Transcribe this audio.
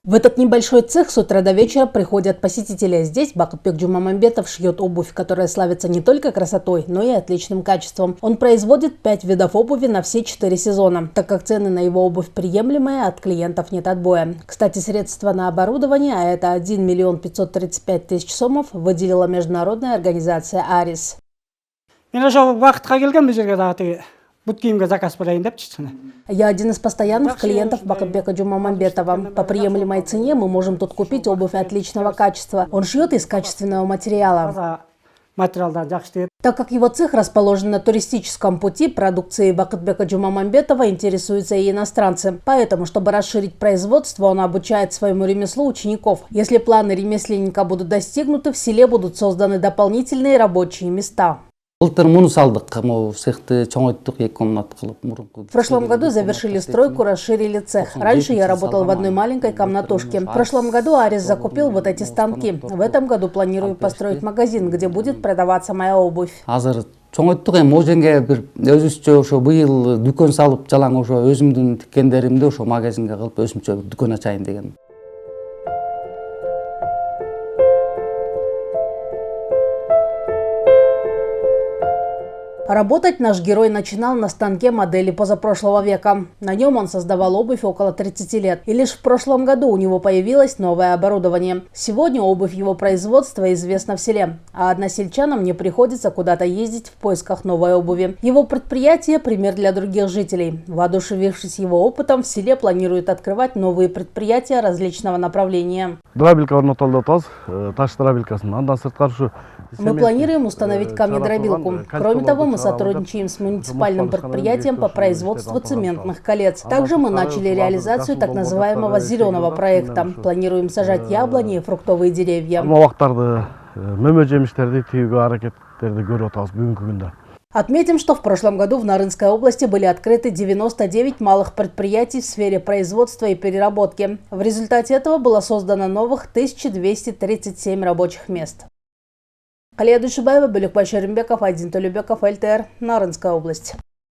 В этот небольшой цех с утра до вечера приходят посетители. Здесь Бакытбек Джумамамбетов шьет обувь, которая славится не только красотой, но и отличным качеством. Он производит 5 видов обуви на все 4 сезона, так как цены на его обувь приемлемые, от клиентов нет отбоя. Кстати, средства на оборудование, а это 1 миллион 535 тысяч сомов, выделила международная организация «Арис». Я один из постоянных клиентов Бакытбека Джумамамбетова. По приемлемой цене мы можем тут купить обувь отличного качества. Он шьет из качественного материала. Так как его цех расположен на туристическом пути, продукцией Бакытбека Джумамамбетова интересуются и иностранцы. Поэтому, чтобы расширить производство, он обучает своему ремеслу учеников. Если планы ремесленника будут достигнуты, в селе будут созданы дополнительные рабочие места. В прошлом году завершили стройку, расширили цех. Раньше я работал в одной маленькой комнатушке. В прошлом году Арис закупил вот эти станки. В этом году планирую построить магазин, где будет продаваться моя обувь. Работать наш герой начинал на станке модели позапрошлого века. На нем он создавал обувь около 30 лет. И лишь в прошлом году у него появилось новое оборудование. Сегодня обувь его производства известна в селе, а односельчанам не приходится куда-то ездить в поисках новой обуви. Его предприятие – пример для других жителей. Воодушевившись его опытом, в селе планируют открывать новые предприятия различного направления. Мы планируем установить камнедробилку. Кроме того, мы сотрудничаем с муниципальным предприятием по производству цементных колец. Также мы начали реализацию так называемого зеленого проекта. Планируем сажать яблони и фруктовые деревья. Отметим, что в прошлом году в Нарынской области были открыты 99 малых предприятий в сфере производства и переработки. В результате этого было создано новых 1237 рабочих мест. Халия Душибаева, Бөлөкбай Шеримбеков, Айдин Толебеков, ЛТР, Нарынская область.